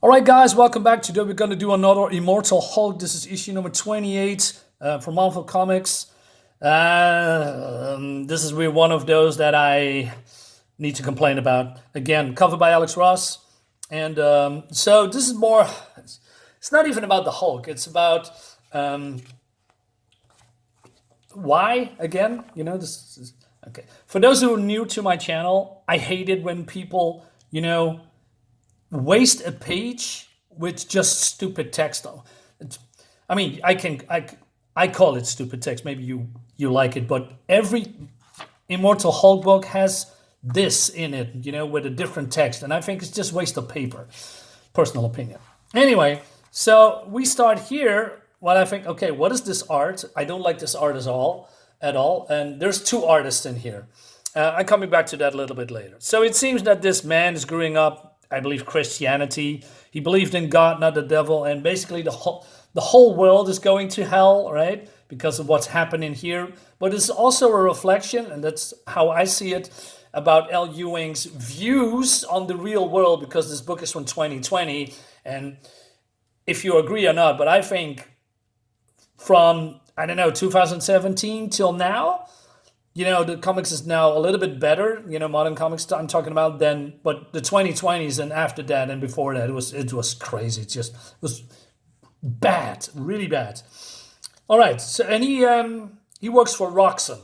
All right, guys, welcome back. Today we're going to do another Immortal Hulk. This is issue number 28 from Marvel Comics. This is really one of those that I need to complain about. Again, covered by Alex Ross. And so this is more, it's not even about the Hulk. It's about why, again, this is, okay. For those who are new to my channel, I hate it when people, waste a page with just stupid text. I call it stupid text. Maybe you like it, but every Immortal Hulk book has this in it, with a different text, and I think it's just waste of paper. Personal opinion. Anyway, so we start here. Well, I think, okay, what is this art? I don't like this art at all, and there's two artists in here. I'm coming back to that a little bit later. So it seems that this man is growing up, I believe, Christianity. He believed in God, not the devil, and basically the whole world is going to hell, right? Because of what's happening here. But it's also a reflection, and that's how I see it, about L. Ewing's views on the real world, because this book is from 2020, and if you agree or not, but I think from, 2017 till now, the comics is now a little bit better, modern comics I'm talking about then, but the 2020s and after that and before that, it was crazy. It was bad, really bad. All right, so, and he works for Roxxon,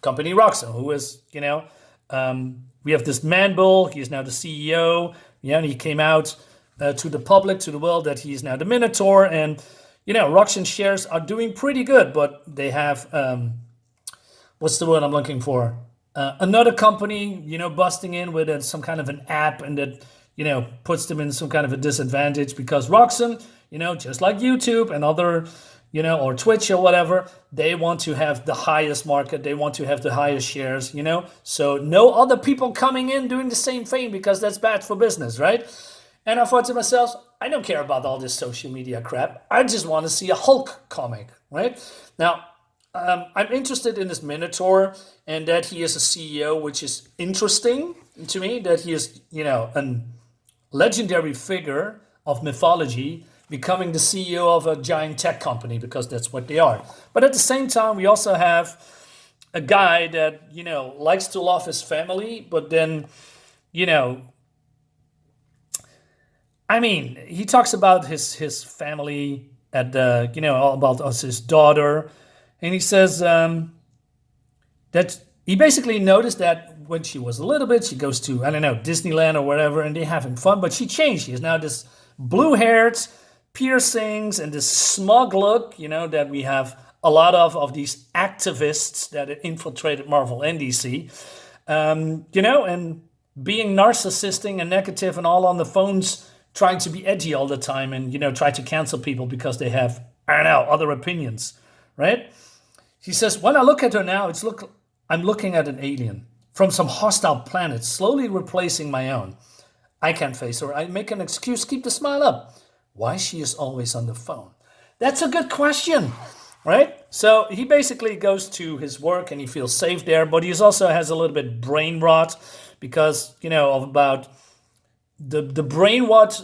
company Roxxon, who is, we have this man bull, he is now the CEO, and he came out to the public, to the world, that he is now the Minotaur, and, Roxxon shares are doing pretty good, but they have, what's the word I'm looking for? Another company, busting in with some kind of an app, and that, puts them in some kind of a disadvantage, because Roxxon, just like YouTube and other, or Twitch or whatever, they want to have the highest market. They want to have the highest shares, So no other people coming in doing the same thing, because that's bad for business, right? And I thought to myself, I don't care about all this social media crap. I just want to see a Hulk comic, right? Now, I'm interested in this Minotaur, and that he is a CEO, which is interesting to me, that he is, a legendary figure of mythology, becoming the CEO of a giant tech company, because that's what they are. But at the same time, we also have a guy that, likes to love his family, but then, he talks about his family at the, about his daughter. And he says that he basically noticed that when she was a little bit, she goes to, Disneyland or whatever, and they're having fun. But she changed. She is now this blue-haired, piercings, and this smug look, that we have a lot of these activists that infiltrated Marvel and DC, and being narcissistic and negative and all on the phones, trying to be edgy all the time and, try to cancel people because they have, other opinions, right? He says, when I look at her now, I'm looking at an alien from some hostile planet, slowly replacing my own. I can't face her. I make an excuse, keep the smile up. Why she is always on the phone? That's a good question, right? So he basically goes to his work and he feels safe there, but he also has a little bit brain rot because, of about the brain rot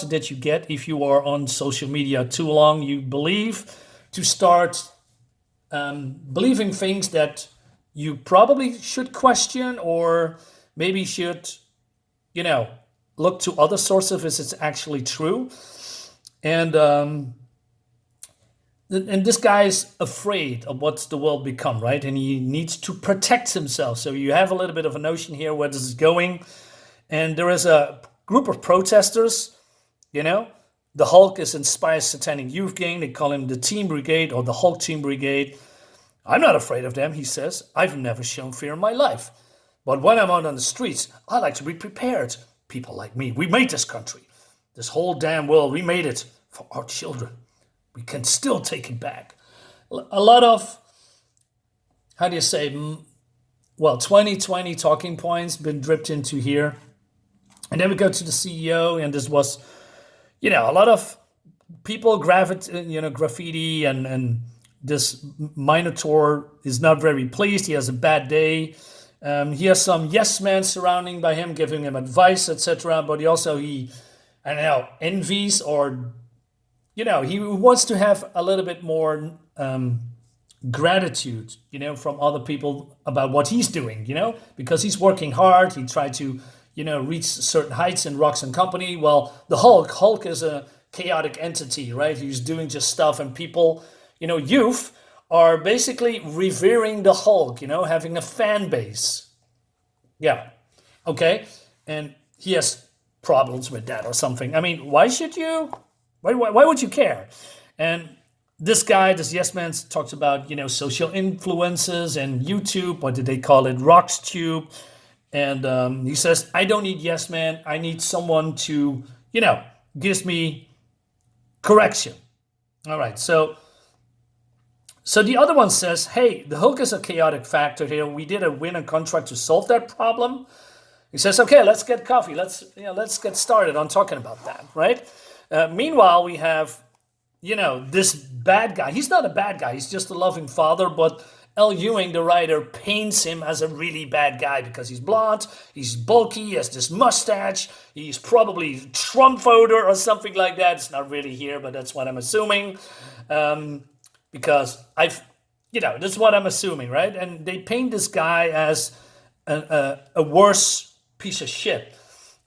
that you get if you are on social media too long. You to start believing things that you probably should question, or maybe should, look to other sources if it's actually true. And this guy's afraid of what's the world become, right? And he needs to protect himself. So you have a little bit of a notion here where this is going. And there is a group of protesters, The Hulk is inspired satanic youth gang. They call him the TEEN Brigade, or the Hulk TEEN Brigade. I'm not afraid of them, he says. I've never shown fear in my life. But when I'm out on the streets, I like to be prepared. People like me, we made this country. This whole damn world, we made it for our children. We can still take it back. A lot of, 2020 talking points been dripped into here. And then we go to the CEO, and this was, a lot of people graffiti, and this Minotaur is not very pleased. He has a bad day. He has some yes men surrounding by him, giving him advice, etc. But he I don't know, envies, or he wants to have a little bit more gratitude, from other people about what he's doing, because he's working hard. He tried to, reach certain heights in Rocks and Company. Well, the Hulk is a chaotic entity, right? He's doing just stuff, and people, youth are basically revering the Hulk, having a fan base. Yeah. Okay. And he has problems with that or something. I mean, why should you? Why would you care? And this guy, this yes man, talks about, social influences and YouTube. What did they call it? RocksTube. And he says, I don't need yes man. I need someone to, gives me correction. All right. So the other one says, hey, the Hulk is a chaotic factor here. We did a win a contract to solve that problem. He says, okay, let's get coffee. Let's get started on talking about that, right? Meanwhile, we have, this bad guy. He's not a bad guy. He's just a loving father. But Ewing, the writer, paints him as a really bad guy because he's blonde, he's bulky, he has this mustache, he's probably Trump voter or something like that. It's not really here, but that's what I'm assuming. Because that's what I'm assuming, right? And they paint this guy as a worse piece of shit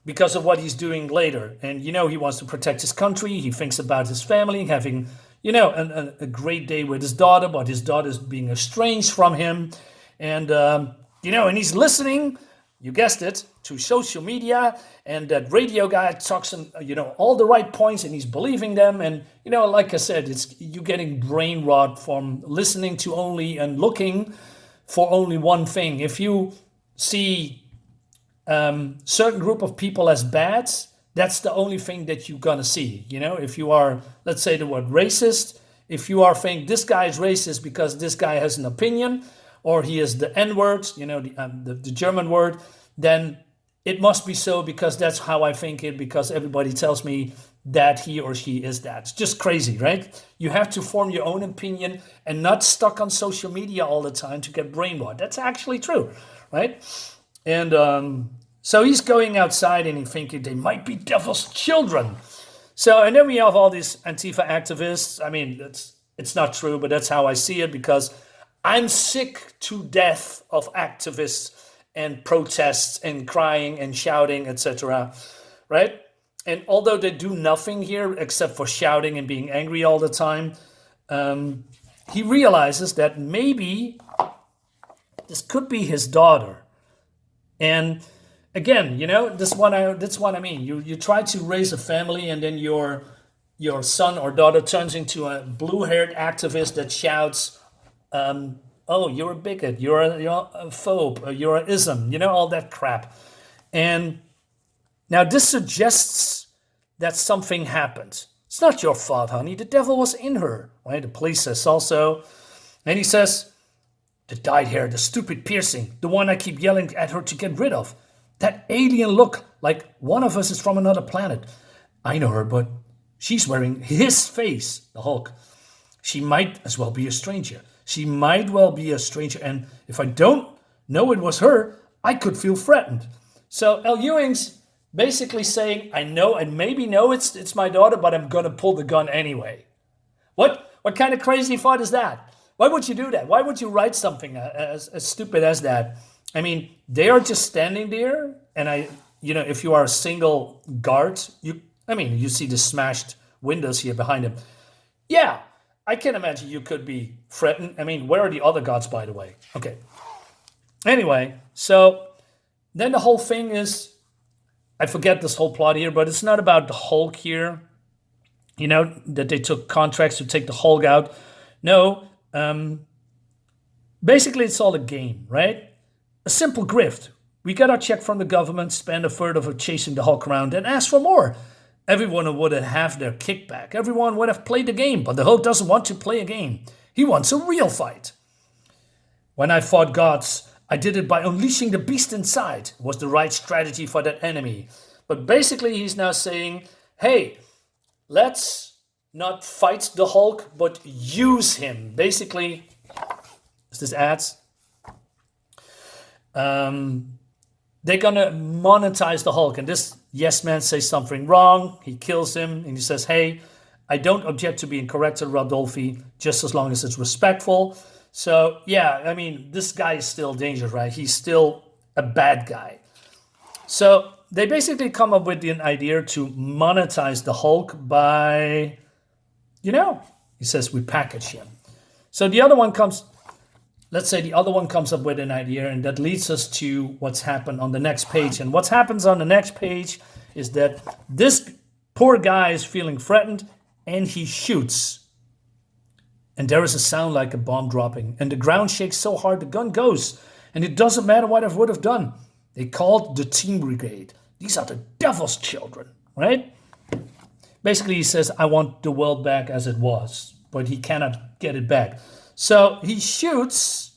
because of what he's doing later. And, he wants to protect his country. He thinks about his family, having, a great day with his daughter, but his daughter's being estranged from him. And, and he's listening, you guessed it, to social media. And that radio guy talks, all the right points, and he's believing them. And, like I said, you're getting brain rot from listening to only and looking for only one thing. If you see certain group of people as bad, that's the only thing that you're gonna see. If you are, let's say the word racist, if you are saying this guy is racist because this guy has an opinion, or he is the N-word, the German word, then it must be so because that's how I think it, because everybody tells me that he or she is that. It's just crazy, right? You have to form your own opinion and not stuck on social media all the time to get brainwashed. That's actually true, right? And so he's going outside and he's thinking they might be devil's children. So, and then we have all these Antifa activists. I mean, it's not true, but that's how I see it, because I'm sick to death of activists and protests and crying and shouting, etc. Right? And although they do nothing here except for shouting and being angry all the time, he realizes that maybe this could be his daughter. And again, that's what I mean. You try to raise a family, and then your son or daughter turns into a blue-haired activist that shouts, "Oh, you're a bigot. You're a phobe. You're an ism." All that crap. And now this suggests that something happened. It's not your fault, honey. The devil was in her, right? The police says also, and he says, the dyed hair, the stupid piercing, the one I keep yelling at her to get rid of. That alien look, like one of us is from another planet. I know her, but she's wearing his face, the Hulk. She might as well be a stranger. And if I don't know it was her, I could feel threatened. So Ewing's basically saying, I know and maybe know it's my daughter, but I'm going to pull the gun anyway. What kind of crazy thought is that? Why would you do that? Why would you write something as stupid as that? I mean, they are just standing there, and if you are a single guard, you see the smashed windows here behind him. Yeah, I can imagine you could be threatened. I mean, where are the other guards, by the way? Okay. Anyway, so then the whole thing is, I forget this whole plot here, but it's not about the Hulk here, that they took contracts to take the Hulk out. No. Basically, it's all a game, right? A simple grift. We got our check from the government, spend a third of it chasing the Hulk around, and ask for more. Everyone would have their kickback. Everyone would have played the game, but the Hulk doesn't want to play a game. He wants a real fight. When I fought gods, I did it by unleashing the beast inside. It was the right strategy for that enemy. But basically, he's now saying, hey, let's not fight the Hulk, but use him. Basically, is this ads? They're gonna monetize the Hulk, and this yes man says something wrong. He kills him, and he says, "Hey, I don't object to being corrected, Rodolphe, just as long as it's respectful." So yeah, I mean, this guy is still dangerous, right? He's still a bad guy. So they basically come up with an idea to monetize the Hulk by, he says we package him. So the other one comes. Let's say the other one comes up with an idea, and that leads us to what's happened on the next page. And what happens on the next page is that this poor guy is feeling threatened, and he shoots. And there is a sound like a bomb dropping, and the ground shakes so hard the gun goes. And it doesn't matter what I would have done. They called the TEEN Brigade. These are the devil's children, right? Basically, he says, I want the world back as it was, but he cannot get it back. So he shoots,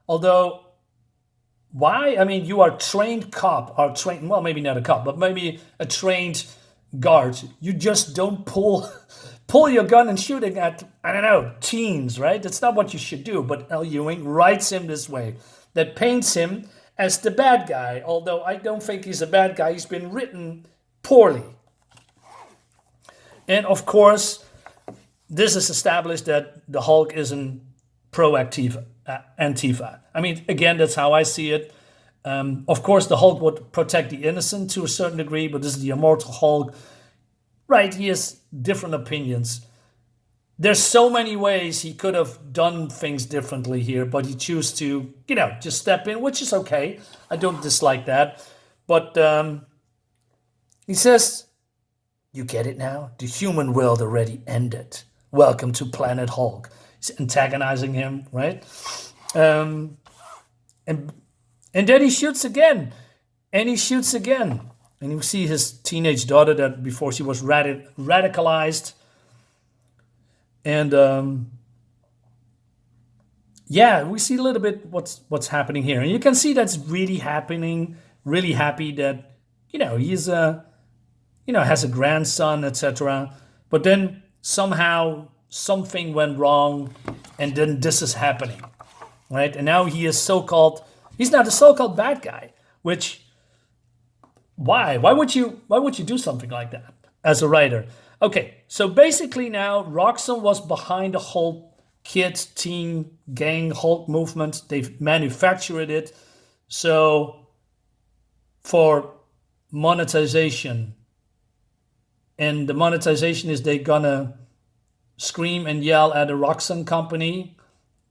although, why? I mean, you are a trained cop, or trained, well, maybe not a cop, but maybe a trained guard. You just don't pull your gun and shooting at, I don't know, teens, right? That's not what you should do. But L. Ewing writes him this way. That paints him as the bad guy, although I don't think he's a bad guy. He's been written poorly. And of course, this is established that the Hulk isn't pro-Antifa. I mean, again, that's how I see it. Of course, the Hulk would protect the innocent to a certain degree, but this is the immortal Hulk. Right, he has different opinions. There's so many ways he could have done things differently here, but he chose to, just step in, which is okay. I don't dislike that. But he says, you get it now? The human world already ended. Welcome to Planet Hulk. He's antagonizing him, right? And then he shoots again. And he shoots again. And you see his teenage daughter that before she was radicalized. And we see a little bit what's happening here. And you can see that's really happening, really happy that, he's has a grandson, etc. But then somehow something went wrong, and then this is happening, right? And now he is he's not a so-called bad guy, which, why would you do something like that as a writer? Okay, so basically now Roxxon was behind the whole kid, teen, gang, Hulk movement. They've manufactured it. So for monetization, and the monetization is they're gonna scream and yell at a Roxxon company,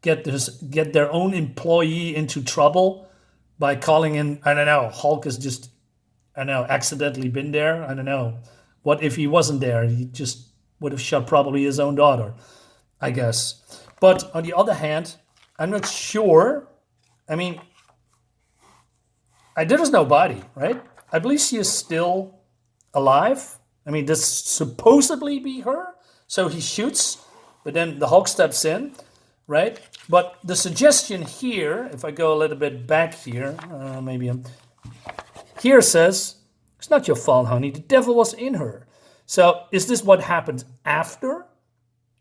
get their own employee into trouble by calling in, I don't know, Hulk is just, I don't know, accidentally been there. I don't know. What if he wasn't there? He just would have shot probably his own daughter, I guess. But on the other hand, I'm not sure. I mean, there is no body, right? I believe she is still alive. I mean, this supposedly be her. So he shoots, but then the Hulk steps in, right? But the suggestion here, if I go a little bit back here, here says, it's not your fault, honey. The devil was in her. So is this what happened after,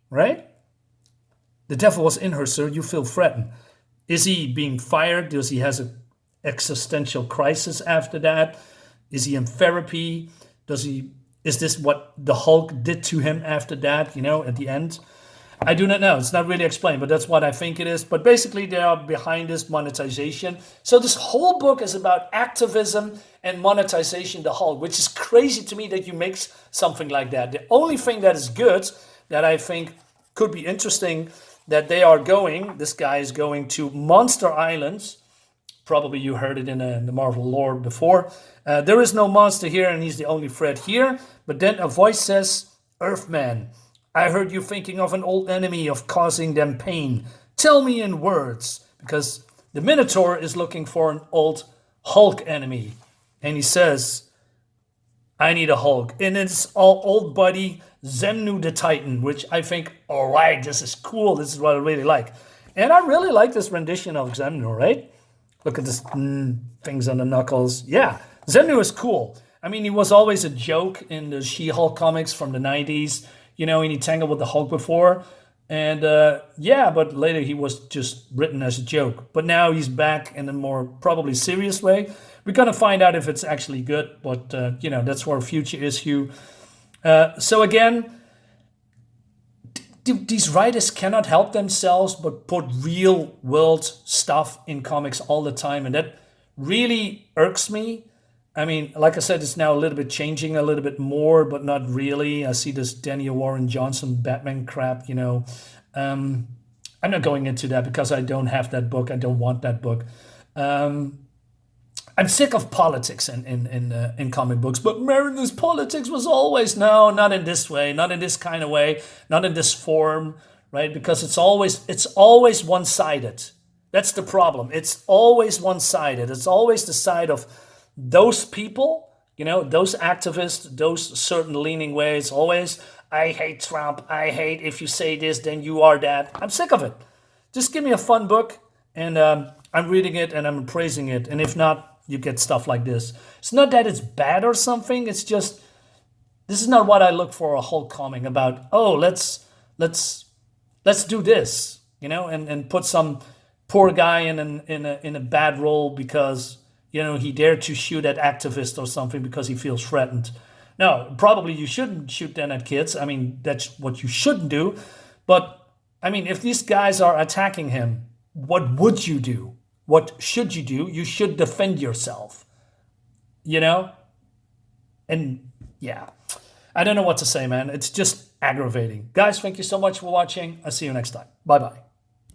right? The devil was in her, sir. You feel threatened. Is he being fired? Does he has an existential crisis after that? Is he in therapy? Is this what the Hulk did to him after that, at the end? I do not know. It's not really explained, but that's what I think it is. But basically, they are behind this monetization. So this whole book is about activism and monetization of the Hulk, which is crazy to me that you make something like that. The only thing that is good, that I think could be interesting, that this guy is going to Monster Islands. Probably you heard it in the Marvel lore before. There is no monster here, and he's the only threat here. But then a voice says, Earthman, I heard you thinking of an old enemy, of causing them pain. Tell me in words, because the Minotaur is looking for an old Hulk enemy. And he says, I need a Hulk. And it's all old buddy Zemnu the Titan, which I think, all right, this is cool. This is what I really like. And I really like this rendition of Zemnu, right? Look at this things on the knuckles. Yeah, Zemnu is cool. I mean, he was always a joke in the She-Hulk comics from the 90s. And he tangled with the Hulk before. And yeah, but later he was just written as a joke. But now he's back in a more probably serious way. We're gonna find out if it's actually good, but you know, that's for a future issue. So again, these writers cannot help themselves but put real world stuff in comics all the time, and that really irks me. I mean, like I said, it's now a little bit changing a little bit more, but not really. I see this Daniel Warren Johnson Batman crap, you know. Um, I'm not going into that because I don't have that book. I don't want that book. I'm sick of politics in comic books, but Mariners politics was always no, not in this way, not in this kind of way, not in this form, right? Because it's always one sided. That's the problem. It's always one sided. It's always the side of those people, you know, those activists, those certain leaning ways. Always, I hate Trump. I hate if you say this, then you are that. I'm sick of it. Just give me a fun book, and I'm reading it and I'm praising it. And if not, you get stuff like this. It's not that it's bad or something. It's just this is not what I look for a Hulk comic about. Oh, let's do this, you know, and put some poor guy in a bad role because you know he dared to shoot at activists or something because he feels threatened. No, probably you shouldn't shoot then at kids. I mean, that's what you shouldn't do. But I mean, if these guys are attacking him, what would you do? What should you do? You should defend yourself, you know? And yeah, I don't know what to say, man. It's just aggravating. Guys, thank you so much for watching. I'll see you next time. Bye bye.